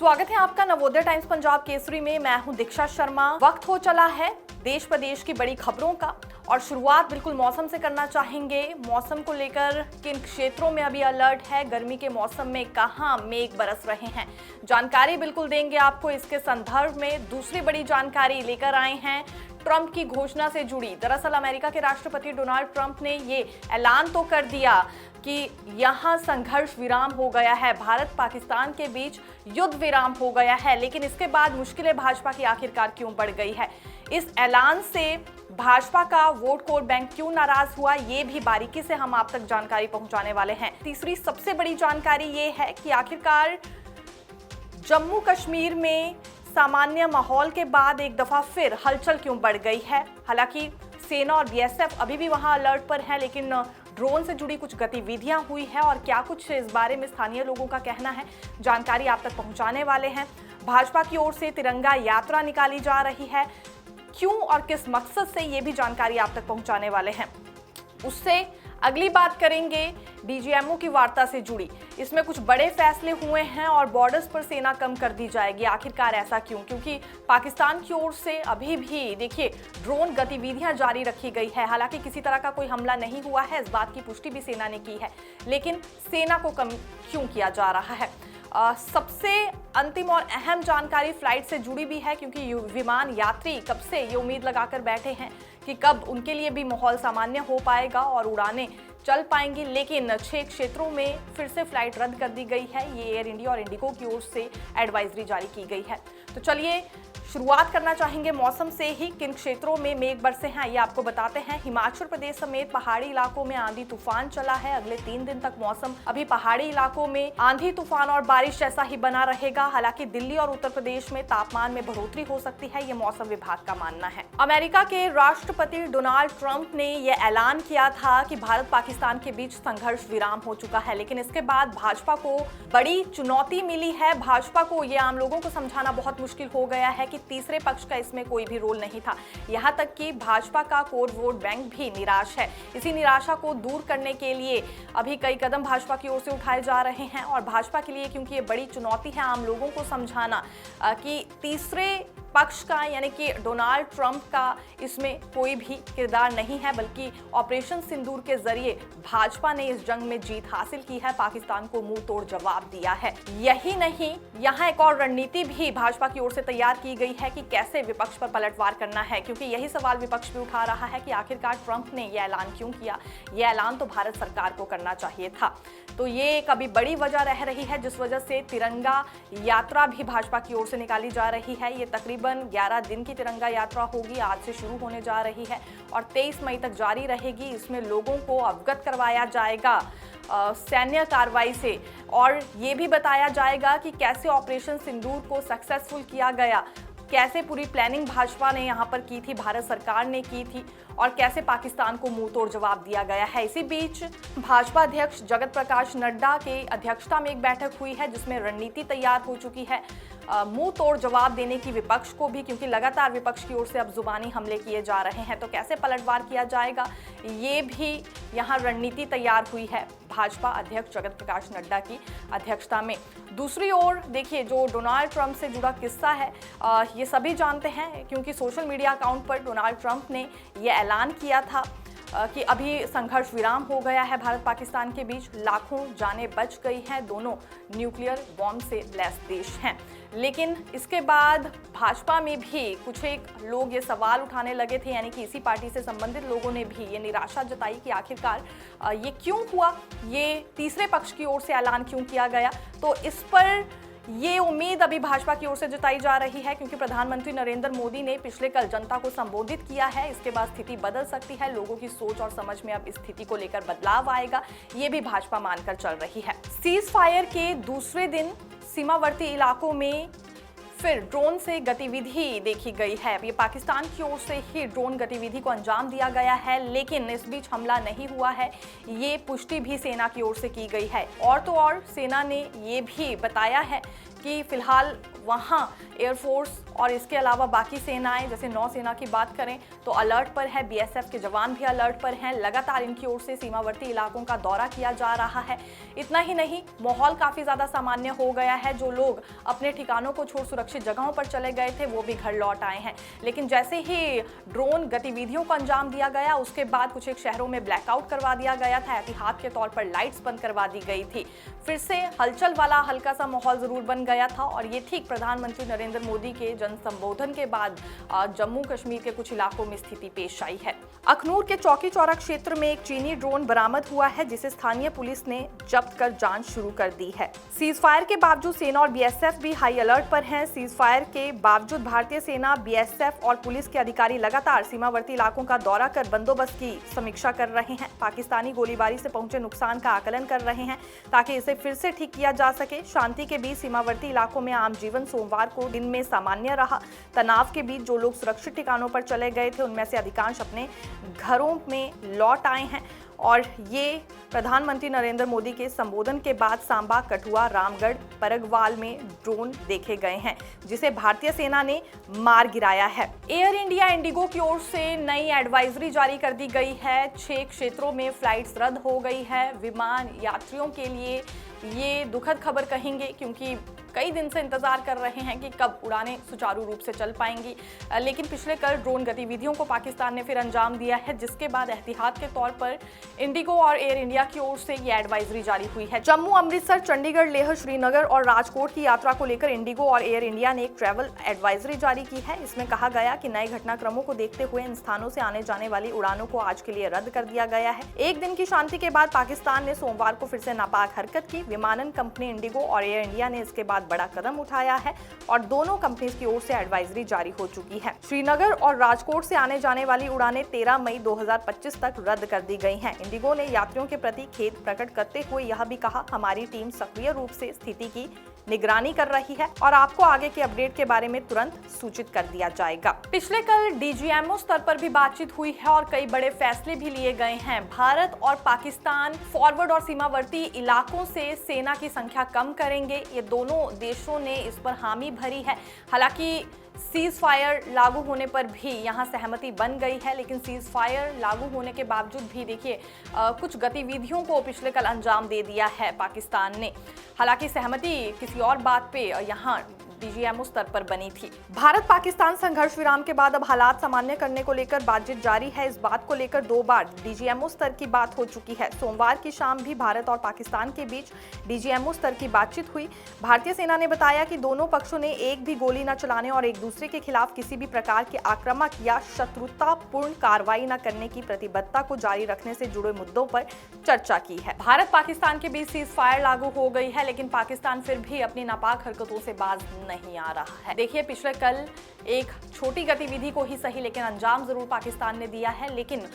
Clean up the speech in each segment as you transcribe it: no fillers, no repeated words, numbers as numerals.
स्वागत है आपका नवोदय टाइम्स पंजाब केसरी में। मैं हूं दीक्षा शर्मा। वक्त हो चला है देश प्रदेश की बड़ी खबरों का और शुरुआत बिल्कुल मौसम से करना चाहेंगे। मौसम को लेकर किन क्षेत्रों में अभी अलर्ट है, गर्मी के मौसम में कहां मेघ बरस रहे हैं, जानकारी बिल्कुल देंगे आपको। इसके संदर्भ में दूसरी बड़ी जानकारी लेकर आए हैं ट्रंप की घोषणा से जुड़ी। दरअसल अमेरिका के राष्ट्रपति डोनाल्ड ट्रंप ने ये ऐलान तो कर दिया कि यहां संघर्ष विराम हो गया है, भारत पाकिस्तान के बीच युद्ध विराम हो गया है, लेकिन इसके बाद मुश्किलें भाजपा की आखिरकार क्यों बढ़ गई है। इस ऐलान से भाजपा का वोट बैंक क्यों नाराज हुआ, ये भी बारीकी से हम आप तक जानकारी पहुंचाने वाले हैं। तीसरी सबसे बड़ी जानकारी ये है कि आखिरकार जम्मू कश्मीर में सामान्य माहौल के बाद एक दफा फिर हलचल क्यों बढ़ गई है। हालांकि सेना और बीएसएफ अभी भी वहां अलर्ट पर है, लेकिन ड्रोन से जुड़ी कुछ गतिविधियां हुई है और क्या कुछ इस बारे में स्थानीय लोगों का कहना है, जानकारी आप तक पहुंचाने वाले हैं। भाजपा की ओर से तिरंगा यात्रा निकाली जा रही है, क्यों और किस मकसद से, ये भी जानकारी आप तक पहुंचाने वाले हैं। उससे अगली बात करेंगे डीजीएमओ की वार्ता से जुड़ी। इसमें कुछ बड़े फैसले हुए हैं और बॉर्डर्स पर सेना कम कर दी जाएगी। आखिरकार ऐसा क्यों? क्योंकि पाकिस्तान की ओर से अभी भी देखिए ड्रोन गतिविधियां जारी रखी गई है। हालांकि किसी तरह का कोई हमला नहीं हुआ है, इस बात की पुष्टि भी सेना ने की है, लेकिन सेना को कम क्यों किया जा रहा है। सबसे अंतिम और अहम जानकारी फ्लाइट से जुड़ी भी है, क्योंकि विमान यात्री कब से ये उम्मीद लगाकर बैठे हैं कि कब उनके लिए भी माहौल सामान्य हो पाएगा और उड़ानें चल पाएंगी, लेकिन 6 क्षेत्रों में फिर से फ्लाइट रद्द कर दी गई है। ये एयर इंडिया और इंडिगो की ओर से एडवाइजरी जारी की गई है। तो चलिए शुरुआत करना चाहेंगे मौसम से ही। किन क्षेत्रों में मेघ बरसे हैं ये आपको बताते हैं। हिमाचल प्रदेश समेत पहाड़ी इलाकों में आंधी तूफान चला है। अगले 3 दिन तक मौसम अभी पहाड़ी इलाकों में आंधी तूफान और बारिश जैसा ही बना रहेगा। हालांकि दिल्ली और उत्तर प्रदेश में तापमान में बढ़ोतरी हो सकती है, ये मौसम विभाग का मानना है। अमेरिका के राष्ट्रपति डोनाल्ड ट्रंप ने यह ऐलान किया था कि भारत पाकिस्तान के बीच संघर्ष विराम हो चुका है, लेकिन इसके बाद भाजपा को बड़ी चुनौती मिली है। भाजपा को ये आम लोगों को समझाना बहुत मुश्किल हो गया है कि तीसरे पक्ष का इसमें कोई भी रोल नहीं था। यहां तक कि भाजपा का कोर वोट बैंक भी निराश है। इसी निराशा को दूर करने के लिए अभी कई कदम भाजपा की ओर से उठाए जा रहे हैं और भाजपा के लिए, क्योंकि ये बड़ी चुनौती है आम लोगों को समझाना कि तीसरे पक्ष का यानी कि डोनाल्ड ट्रंप का इसमें कोई भी किरदार नहीं है, बल्कि ऑपरेशन सिंदूर के जरिए भाजपा ने इस जंग में जीत हासिल की है, पाकिस्तान को मुंह तोड़ जवाब दिया है। यही नहीं, यहाँ एक और रणनीति भी भाजपा की ओर से तैयार की गई है कि कैसे विपक्ष पर पलटवार करना है, क्योंकि यही सवाल विपक्ष भी उठा रहा है कि आखिरकार ट्रंप ने यह ऐलान क्यों किया। यह ऐलान तो भारत सरकार को करना चाहिए था। तो ये एक अभी बड़ी वजह रह रही है जिस वजह से तिरंगा यात्रा भी भाजपा की ओर से निकाली जा रही है। ये तकरीबन 11 दिन की तिरंगा यात्रा होगी, आज से शुरू होने जा रही है और 23 मई तक जारी रहेगी। इसमें लोगों को अवगत करवाया जाएगा सैन्य कार्रवाई से और ये भी बताया जाएगा कि कैसे ऑपरेशन सिंदूर को सक्सेसफुल किया गया, कैसे पूरी प्लानिंग भाजपा ने यहाँ पर की थी, भारत सरकार ने की थी और कैसे पाकिस्तान को मुंह तोड़ जवाब दिया गया है। इसी बीच भाजपा अध्यक्ष जगत प्रकाश नड्डा के अध्यक्षता में एक बैठक हुई है जिसमें रणनीति तैयार हो चुकी है मुंह तोड़ जवाब देने की विपक्ष को भी, क्योंकि लगातार विपक्ष की ओर से अब जुबानी हमले किए जा रहे हैं। तो कैसे पलटवार किया जाएगा, ये भी यहाँ रणनीति तैयार हुई है भाजपा अध्यक्ष जगत प्रकाश नड्डा की अध्यक्षता में। दूसरी ओर देखिए, जो डोनाल्ड ट्रंप से जुड़ा किस्सा है ये सभी जानते हैं, क्योंकि सोशल मीडिया अकाउंट पर डोनाल्ड ट्रंप ने यह ऐलान किया था कि अभी संघर्ष विराम हो गया है भारत पाकिस्तान के बीच, लाखों जानें बच गई हैं, दोनों न्यूक्लियर बॉम्ब से लैस देश हैं। लेकिन इसके बाद भाजपा में भी कुछ एक लोग ये सवाल उठाने लगे थे, यानी कि इसी पार्टी से संबंधित लोगों ने भी ये निराशा जताई कि आखिरकार ये क्यों हुआ, ये तीसरे पक्ष की ओर से ऐलान क्यों किया गया। तो इस पर ये उम्मीद अभी भाजपा की ओर से जताई जा रही है, क्योंकि प्रधानमंत्री नरेंद्र मोदी ने पिछले कल जनता को संबोधित किया है। इसके बाद स्थिति बदल सकती है, लोगों की सोच और समझ में अब इस स्थिति को लेकर बदलाव आएगा, ये भी भाजपा मानकर चल रही है। सीज फायर के दूसरे दिन सीमावर्ती इलाकों में फिर ड्रोन से गतिविधि देखी गई है। ये पाकिस्तान की ओर से ही ड्रोन गतिविधि को अंजाम दिया गया है, लेकिन इस बीच हमला नहीं हुआ है, ये पुष्टि भी सेना की ओर से की गई है। और तो और सेना ने ये भी बताया है कि फिलहाल वहां एयरफोर्स और इसके अलावा बाकी सेनाएं जैसे नौसेना की बात करें तो अलर्ट पर है, बीएसएफ के जवान भी अलर्ट पर हैं। लगातार इनकी ओर से सीमावर्ती इलाकों का दौरा किया जा रहा है। इतना ही नहीं, माहौल काफी ज्यादा सामान्य हो गया है। जो लोग अपने ठिकानों को छोड़ सुरक्षित जगहों पर चले गए थे वो भी घर लौट आए हैं। लेकिन जैसे ही ड्रोन गतिविधियों को अंजाम दिया गया उसके बाद कुछ एक शहरों में ब्लैकआउट करवा दिया गया था, एहतियात के तौर पर लाइट्स बंद करवा दी गई थी। फिर से हलचल वाला हल्का सा माहौल जरूर बन गया था और ये ठीक प्रधानमंत्री नरेंद्र मोदी के जन संबोधन के बाद जम्मू कश्मीर के कुछ इलाकों में स्थिति पेश आई है। अखनूर के चौकी चौरा क्षेत्र में एक चीनी ड्रोन बरामद हुआ है जिसे स्थानीय पुलिस ने जब्त कर जांच शुरू कर दी है। सीज फायर के बावजूद सेना और बीएसएफ भी हाई अलर्ट पर हैं। सीज फायर के बावजूद भारतीय सेना, बीएसएफ और पुलिस के अधिकारी लगातार सीमावर्ती इलाकों का दौरा कर बंदोबस्त की समीक्षा कर रहे हैं। पाकिस्तानी गोलीबारी से पहुंचे नुकसान का आकलन कर रहे हैं ताकि इसे फिर से ठीक किया जा सके। शांति के बीच सीमावर्ती इलाकों में आम जीवन सोमवार को दिन में सामान्य रहा। तनाव के बीच जो लोग सुरक्षित ठिकानों पर चले गए थे उनमें से अधिकांश अपने घरों में लौट आए हैं और ये प्रधानमंत्री नरेंद्र मोदी के संबोधन के बाद सांबा, कठुआ, रामगढ़, परगवाल में ड्रोन देखे गए हैं जिसे भारतीय सेना ने मार गिराया है। एयर इंडिया इंडिगो की ओर से नई एडवाइजरी जारी कर दी गई है। 6 क्षेत्रों में फ्लाइट्स रद्द हो गई है। विमान यात्रियों के लिए ये दुखद खबर कहेंगे क्योंकि कई दिन से इंतजार कर रहे हैं कि कब उड़ानें सुचारू रूप से चल पाएंगी। लेकिन पिछले कल ड्रोन गतिविधियों को पाकिस्तान ने फिर अंजाम दिया है जिसके बाद एहतियात के तौर पर इंडिगो और एयर इंडिया की ओर से ये एडवाइजरी जारी हुई है। जम्मू, अमृतसर, चंडीगढ़, लेह, श्रीनगर और राजकोट की यात्रा को लेकर इंडिगो और एयर इंडिया ने एक ट्रैवल एडवाइजरी जारी की है। इसमें कहा गया कि नए घटनाक्रमों को देखते हुए इन स्थानों से आने जाने वाली उड़ानों को आज के लिए रद्द कर दिया गया है। एक दिन की शांति के बाद पाकिस्तान ने सोमवार को फिर से नापाक हरकत की। विमानन कंपनी इंडिगो और एयर इंडिया ने इसके बाद बड़ा कदम उठाया है और दोनों कंपनीज की ओर से एडवाइजरी जारी हो चुकी है। श्रीनगर और राजकोट से आने जाने वाली उड़ानें 13 मई 2025 तक रद्द कर दी गई हैं। इंडिगो ने यात्रियों के प्रति खेद प्रकट करते हुए यह भी कहा, हमारी टीम सक्रिय रूप से स्थिति की निगरानी कर रही है और आपको आगे के अपडेट के बारे में तुरंत सूचित कर दिया जाएगा। पिछले कल डीजीएमओ स्तर पर भी बातचीत हुई है और कई बड़े फैसले भी लिए गए हैं। भारत और पाकिस्तान फॉरवर्ड और सीमावर्ती इलाकों से सेना की संख्या कम करेंगे। ये दोनों देशों ने इस पर हामी भरी है। हालांकि सीज फायर लागू होने पर भी यहाँ सहमति बन गई है, लेकिन सीज फायर लागू होने के बावजूद भी देखिए कुछ गतिविधियों को पिछले कल अंजाम दे दिया है पाकिस्तान ने। हालांकि सहमति किसी और बात पे यहाँ डीजीएमओ स्तर पर बनी थी। भारत पाकिस्तान संघर्ष विराम के बाद अब हालात सामान्य करने को लेकर बातचीत जारी है। इस बात को लेकर 2 बार डीजीएमओ स्तर की बात हो चुकी है। सोमवार की शाम भी भारत और पाकिस्तान के बीच डीजीएमओ स्तर की बातचीत हुई। भारतीय सेना ने बताया कि दोनों पक्षों ने एक भी गोली न चलाने और एक दूसरे के खिलाफ किसी भी प्रकार के आक्रामक या शत्रुतापूर्ण कार्रवाई न करने की प्रतिबद्धता को जारी रखने से जुड़े मुद्दों पर चर्चा की है। भारत पाकिस्तान के बीच सीज फायर लागू हो गई है, लेकिन पाकिस्तान फिर भी अपनी नापाक हरकतों से बाज नहीं आ रहा है। देखिए, पिछले कल एक छोटी गतिविधि को ही सही लेकिन अंजाम जरूर पाकिस्तान ने दिया है, लेकिन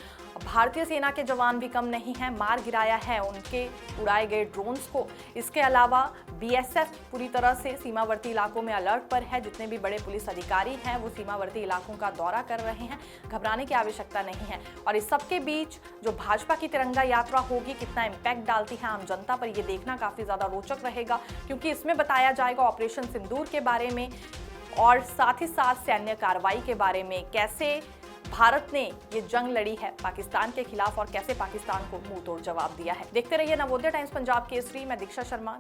भारतीय सेना के जवान भी कम नहीं हैं, मार गिराया है उनके उड़ाए गए ड्रोन्स को। इसके अलावा बीएसएफ पूरी तरह से सीमावर्ती इलाकों में अलर्ट पर है। जितने भी बड़े पुलिस अधिकारी हैं वो सीमावर्ती इलाकों का दौरा कर रहे हैं। घबराने की आवश्यकता नहीं है। और इस सबके बीच जो भाजपा की तिरंगा यात्रा होगी कितना इम्पैक्ट डालती है आम जनता पर, ये देखना काफी ज्यादा रोचक रहेगा, क्योंकि इसमें बताया जाएगा ऑपरेशन सिंदूर के बारे में और साथ ही साथ सैन्य कार्रवाई के बारे में, कैसे भारत ने ये जंग लड़ी है पाकिस्तान के खिलाफ और कैसे पाकिस्तान को मुंह तोड़ जवाब दिया है। देखते रहिए नवोदय टाइम्स पंजाब केसरी। मैं दीक्षा शर्मा।